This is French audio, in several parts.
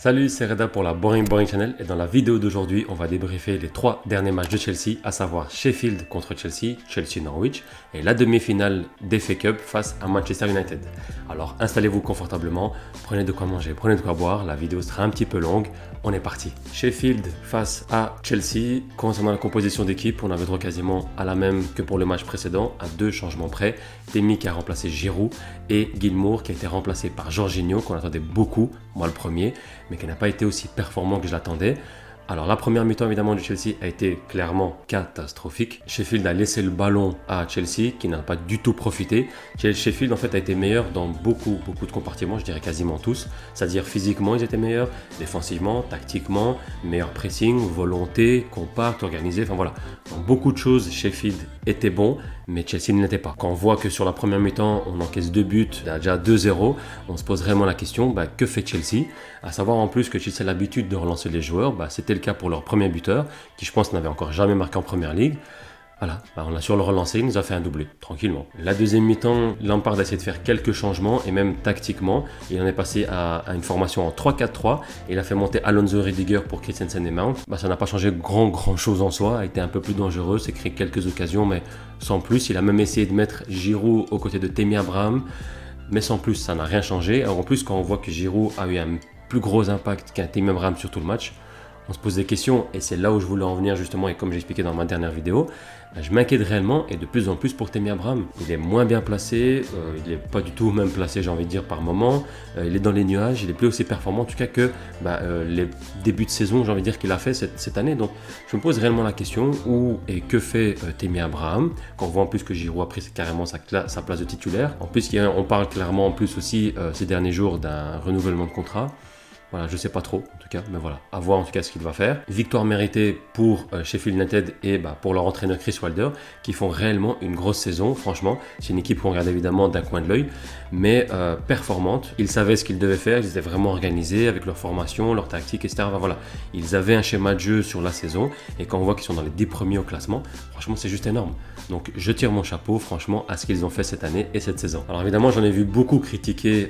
Salut, c'est Reda pour la Boring Channel et dans la vidéo d'aujourd'hui, on va débriefer les 3 derniers matchs de Chelsea, à savoir Sheffield contre Chelsea, Chelsea-Norwich et la demi-finale d'FA Cup face à Manchester United. Alors installez-vous confortablement, prenez de quoi manger, prenez de quoi boire, la vidéo sera un petit peu longue, on est parti. Sheffield face à Chelsea, concernant la composition d'équipe, on avait droit quasiment à la même que pour le match précédent, à 2 changements près. Demi qui a remplacé Giroud et Gilmour qui a été remplacé par Jorginho, qu'on attendait beaucoup, moi le premier, mais qui n'a pas été aussi performant que je l'attendais. Alors la première mi-temps évidemment du Chelsea a été clairement catastrophique. Sheffield a laissé le ballon à Chelsea qui n'a pas du tout profité. Sheffield en fait a été meilleur dans beaucoup de compartiments, je dirais quasiment tous. C'est-à-dire physiquement ils étaient meilleurs, défensivement, tactiquement, meilleur pressing, volonté, compact, organisé, enfin voilà. Dans beaucoup de choses Sheffield était bon, mais Chelsea ne l'était pas. Quand on voit que sur la première mi-temps on encaisse 2 buts, déjà 2-0, on se pose vraiment la question, que fait Chelsea? À savoir en plus que Chelsea a l'habitude de relancer les joueurs, c'était le cas pour leur premier buteur, qui je pense n'avait encore jamais marqué en première ligue. Voilà, on a su le relancer, il nous a fait un doublé, tranquillement. La deuxième mi-temps, Lampard a essayé de faire quelques changements, et même tactiquement, il en est passé à une formation en 3-4-3, et il a fait monter Alonso et Rudiger pour Christensen et Mount. Ça n'a pas changé grand chose en soi, a été un peu plus dangereux, s'est créé quelques occasions, mais sans plus. Il a même essayé de mettre Giroud aux côtés de Tammy Abraham, mais sans plus, ça n'a rien changé. Alors en plus, quand on voit que Giroud a eu un plus gros impact qu'un Tammy Abraham sur tout le match, on se pose des questions et c'est là où je voulais en venir justement, et comme j'ai expliqué dans ma dernière vidéo, je m'inquiète réellement et de plus en plus pour Tammy Abraham. Il est moins bien placé, il n'est pas du tout même placé, j'ai envie de dire, par moment, il est dans les nuages, il est plus aussi performant en tout cas que les débuts de saison, j'ai envie de dire, qu'il a fait cette année. Donc je me pose réellement la question, où et que fait Tammy Abraham, quand on voit en plus que Giroud a pris carrément sa place de titulaire. En plus on parle clairement en plus aussi ces derniers jours d'un renouvellement de contrat. Voilà, je sais pas trop en tout cas, mais voilà, à voir en tout cas ce qu'il va faire. Victoire méritée pour Sheffield United et pour leur entraîneur Chris Wilder, qui font réellement une grosse saison, franchement. C'est une équipe qu'on regarde évidemment d'un coin de l'œil, mais performante. Ils savaient ce qu'ils devaient faire, ils étaient vraiment organisés avec leur formation, leur tactique, etc. Voilà, ils avaient un schéma de jeu sur la saison, et quand on voit qu'ils sont dans les 10 premiers au classement, franchement c'est juste énorme. Donc je tire mon chapeau franchement à ce qu'ils ont fait cette année et cette saison. Alors évidemment j'en ai vu beaucoup critiquer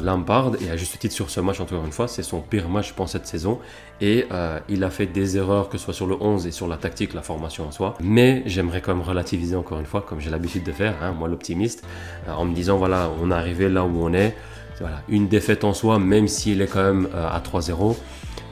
Lampard, et à juste titre sur ce match encore une fois, c'est son pire match je pense cette saison, et il a fait des erreurs que ce soit sur le 11 et sur la tactique, la formation en soi, mais j'aimerais quand même relativiser encore une fois comme j'ai l'habitude de faire, moi l'optimiste, en me disant voilà, on est arrivé là où on est, voilà, une défaite en soi même s'il est quand même à 3-0.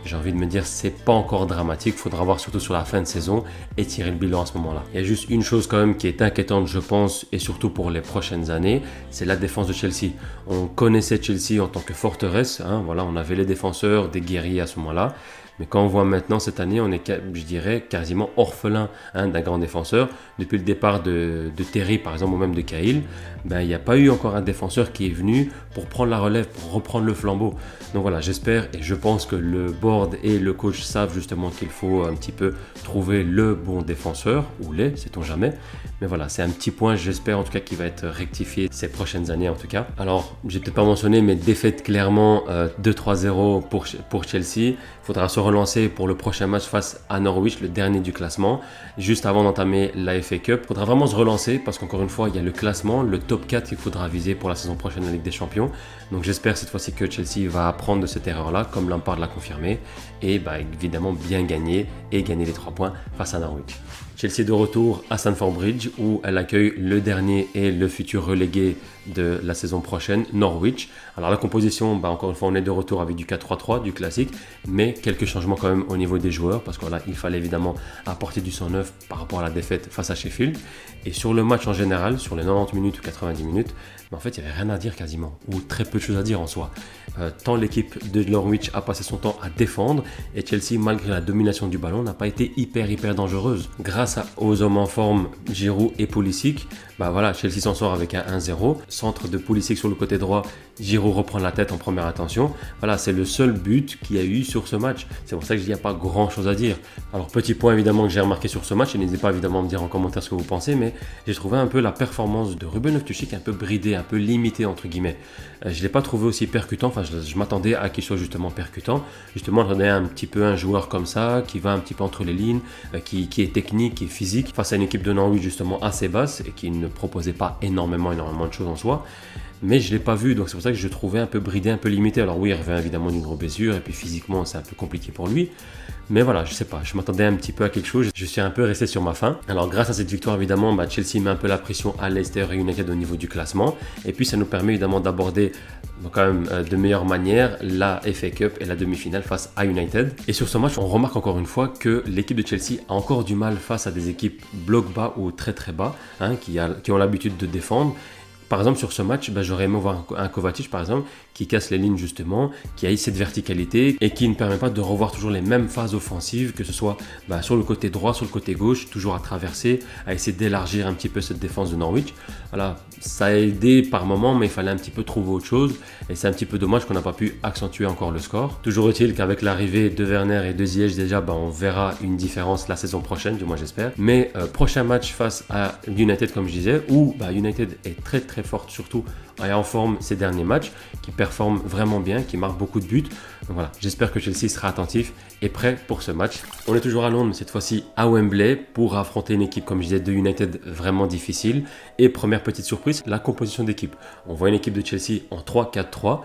J'ai envie de me dire, c'est pas encore dramatique, il faudra voir surtout sur la fin de saison et tirer le bilan à ce moment-là. Il y a juste une chose quand même qui est inquiétante, je pense, et surtout pour les prochaines années, c'est la défense de Chelsea. On connaissait Chelsea en tant que forteresse, voilà, on avait les défenseurs, des guerriers à ce moment-là. Mais quand on voit maintenant cette année, on est, je dirais, quasiment orphelin d'un grand défenseur. Depuis le départ de Terry, par exemple, ou même de Cahill, il n'y a pas eu encore un défenseur qui est venu pour prendre la relève, pour reprendre le flambeau. Donc voilà, j'espère et je pense que le board et le coach savent justement qu'il faut un petit peu trouver le bon défenseur, ou les, sait-on jamais. Mais voilà, c'est un petit point, j'espère en tout cas, qui va être rectifié ces prochaines années en tout cas. Alors, j'ai peut-être pas mentionné, mais défaite clairement 2-3-0 pour Chelsea. Il faudra se relancer pour le prochain match face à Norwich, le dernier du classement, juste avant d'entamer la FA Cup. Il faudra vraiment se relancer parce qu'encore une fois, il y a le classement, le top 4 qu'il faudra viser pour la saison prochaine de la Ligue des Champions. Donc j'espère cette fois-ci que Chelsea va apprendre de cette erreur-là, comme Lampard l'a confirmé, et évidemment bien gagner et gagner les 3 points face à Norwich. Chelsea de retour à Stamford Bridge où elle accueille le dernier et le futur relégué de la saison prochaine, Norwich. Alors la composition, encore une fois, on est de retour avec du 4-3-3, du classique, mais quelques changements quand même au niveau des joueurs, parce que voilà, il fallait évidemment apporter du sang neuf par rapport à la défaite face à Sheffield. Et sur le match en général, sur les 90 minutes ou 90 minutes, en fait, il n'y avait rien à dire quasiment, ou très peu de choses à dire en soi. Tant l'équipe de Norwich a passé son temps à défendre, et Chelsea, malgré la domination du ballon, n'a pas été hyper dangereuse. Grâce aux hommes en forme, Giroud et Pulisic, Chelsea s'en sort avec un 1-0. Centre de Pulisic sur le côté droit, Giroud reprend la tête en première intention. Voilà, c'est le seul but qu'il y a eu sur ce match. C'est pour ça que je dis qu'il n'y a pas grand chose à dire. Alors, petit point évidemment que j'ai remarqué sur ce match, et n'hésitez pas évidemment à me dire en commentaire ce que vous pensez, mais j'ai trouvé un peu la performance de Ruben Loftus-Cheek un peu bridée, un peu limitée entre guillemets. Je ne l'ai pas trouvé aussi percutant, je m'attendais à qu'il soit justement percutant. Justement, j'en ai un petit peu un joueur comme ça, qui va un petit peu entre les lignes, qui est technique, qui est physique, face à une équipe de Norwich justement assez basse, et qui ne proposait pas énormément de choses en soi. mais je ne l'ai pas vu, donc c'est pour ça que je le trouvais un peu bridé, un peu limité. Alors oui, il revient évidemment d'une grosse blessure, et puis physiquement c'est un peu compliqué pour lui, mais voilà, je sais pas, je m'attendais un petit peu à quelque chose, je suis un peu resté sur ma faim. Alors grâce à cette victoire évidemment, Chelsea met un peu la pression à Leicester United au niveau du classement, et puis ça nous permet évidemment d'aborder quand même de meilleure manière la FA Cup et la demi-finale face à United. Et sur ce match, on remarque encore une fois que l'équipe de Chelsea a encore du mal face à des équipes bloc bas ou très très bas, qui ont l'habitude de défendre. Par exemple, sur ce match, j'aurais aimé voir un Kovacic, par exemple, qui casse les lignes justement, qui a cette verticalité et qui ne permet pas de revoir toujours les mêmes phases offensives, que ce soit sur le côté droit, sur le côté gauche, toujours à traverser, à essayer d'élargir un petit peu cette défense de Norwich. Voilà, ça a aidé par moment, mais il fallait un petit peu trouver autre chose. Et c'est un petit peu dommage qu'on n'a pas pu accentuer encore le score. Toujours est-il qu'avec l'arrivée de Werner et de Ziyech, déjà, on verra une différence la saison prochaine, du moins j'espère. Mais prochain match face à United, comme je disais, où United est très très forte, surtout et en forme ces derniers matchs, qui performe vraiment bien, qui marque beaucoup de buts. Donc voilà, j'espère que Chelsea sera attentif et prêt pour ce match. On est toujours à Londres, cette fois-ci à Wembley, pour affronter une équipe, comme je disais, de United vraiment difficile. Et première petite surprise, la composition d'équipe. On voit une équipe de Chelsea en 3-4-3,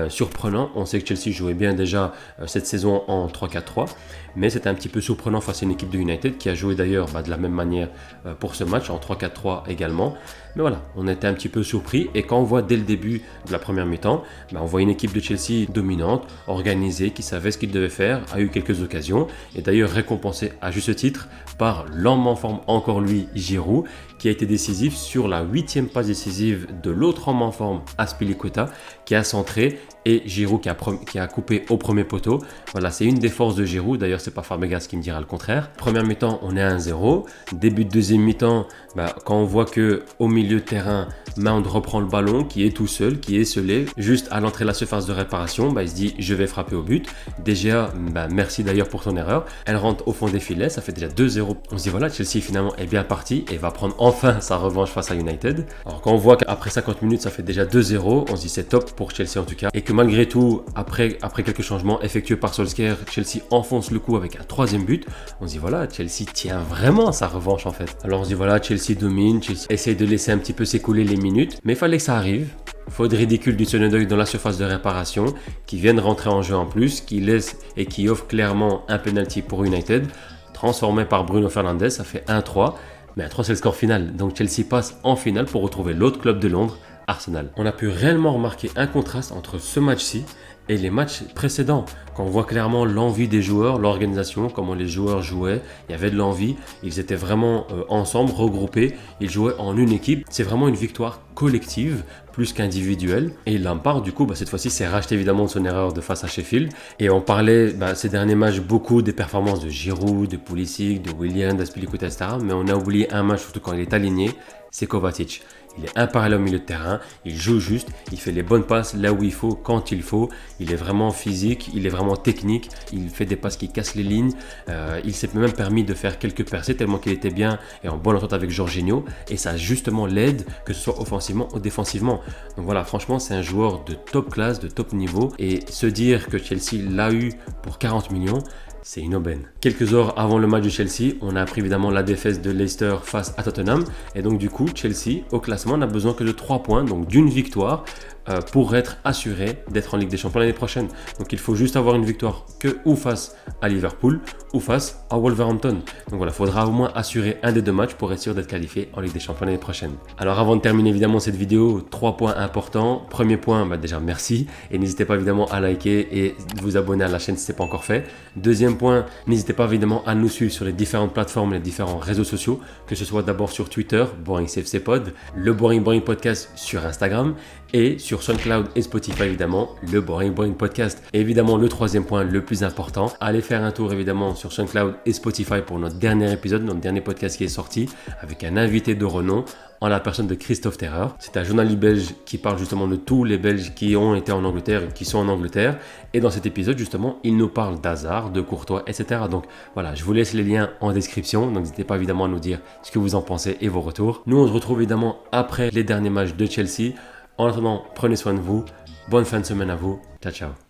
surprenant. On sait que Chelsea jouait bien déjà cette saison en 3-4-3, mais c'était un petit peu surprenant face à une équipe de United qui a joué d'ailleurs de la même manière pour ce match, en 3-4-3 également. Mais voilà, on était un petit peu surpris, et quand on voit dès le début de la première mi-temps, on voit une équipe de Chelsea dominante, organisée, qui savait ce qu'il devait faire, a eu quelques occasions, et d'ailleurs récompensée à juste titre par l'homme en forme, encore lui, Giroud, qui a été décisif sur la 8e passe décisive de l'autre homme en forme, Azpilicueta, qui a centré, et Giroud qui a coupé au premier poteau. Voilà, c'est une des forces de Giroud, d'ailleurs c'est pas Fabregas qui me dira le contraire. Première mi-temps, on est à 1-0, début de deuxième mi-temps, quand on voit que au milieu de terrain, Mount reprend le ballon, qui est tout seul, qui est esselé, juste à l'entrée de la surface de réparation, il se dit je vais frapper au but. DGA, merci d'ailleurs pour ton erreur, elle rentre au fond des filets, ça fait déjà 2-0. On se dit voilà, Chelsea finalement est bien parti et va prendre enfin sa revanche face à United. Alors quand on voit qu'après 50 minutes ça fait déjà 2-0, on se dit c'est top pour Chelsea en tout cas, et que malgré tout, après quelques changements effectués par Solskjaer, Chelsea enfonce le coup avec un 3e but. On se dit voilà, Chelsea tient vraiment sa revanche en fait. Alors on se dit voilà, Chelsea domine, Chelsea essaye de laisser un petit peu s'écouler les minutes, mais il fallait que ça arrive. Faute ridicule du Sunderland dans la surface de réparation, qui viennent rentrer en jeu en plus, qui laisse et qui offre clairement un penalty pour United, transformé par Bruno Fernandes, ça fait 1-3. Mais 1-3 c'est le score final, donc Chelsea passe en finale pour retrouver l'autre club de Londres, Arsenal. On a pu réellement remarquer un contraste entre ce match-ci et les matchs précédents, quand on voit clairement l'envie des joueurs, l'organisation, comment les joueurs jouaient, il y avait de l'envie, ils étaient vraiment ensemble, regroupés, ils jouaient en une équipe. C'est vraiment une victoire collective plus qu'individuelle, et Lampard du coup cette fois-ci s'est racheté évidemment de son erreur de face à Sheffield, et on parlait ces derniers matchs beaucoup des performances de Giroud, de Pulisic, de Willian, d'Azpilicueta, etc., mais on a oublié un match, surtout quand il est aligné, c'est Kovacic. Il est imparable au milieu de terrain, il joue juste, il fait les bonnes passes là où il faut, quand il faut, il est vraiment physique, il est vraiment technique, il fait des passes qui cassent les lignes, il s'est même permis de faire quelques percées tellement qu'il était bien et en bonne entente avec Jorginho, et ça justement l'aide, que ce soit offensivement ou défensivement. Donc voilà, franchement c'est un joueur de top classe, de top niveau, et se dire que Chelsea l'a eu pour 40 millions, c'est une aubaine. Quelques heures avant le match de Chelsea, on a appris évidemment la défaite de Leicester face à Tottenham. Et donc du coup, Chelsea, au classement, n'a besoin que de 3 points, donc d'une victoire, pour être assuré d'être en Ligue des Champions l'année prochaine. Donc il faut juste avoir une victoire ou face à Liverpool ou face à Wolverhampton. Donc voilà, il faudra au moins assurer un des 2 matchs pour être sûr d'être qualifié en Ligue des Champions l'année prochaine. Alors avant de terminer évidemment cette vidéo, 3 points importants. Premier point, déjà merci, et n'hésitez pas évidemment à liker et vous abonner à la chaîne si ce n'est pas encore fait. Deuxième point, n'hésitez pas évidemment à nous suivre sur les différentes plateformes, les différents réseaux sociaux, que ce soit d'abord sur Twitter, BoringCFCPod, le Boring Podcast sur Instagram, et sur SoundCloud et Spotify évidemment, le Boring Podcast. Et évidemment le troisième point le plus important, allez faire un tour évidemment sur SoundCloud et Spotify pour notre dernier épisode, notre dernier podcast qui est sorti, avec un invité de renom, en la personne de Christophe Terreur. C'est un journaliste belge qui parle justement de tous les Belges qui ont été en Angleterre, qui sont en Angleterre. Et dans cet épisode, justement, il nous parle d'Hazard, de Courtois, etc. Donc voilà, je vous laisse les liens en description. Donc n'hésitez pas évidemment à nous dire ce que vous en pensez et vos retours. Nous, on se retrouve évidemment après les derniers matchs de Chelsea. En attendant, prenez soin de vous. Bonne fin de semaine à vous. Ciao, ciao.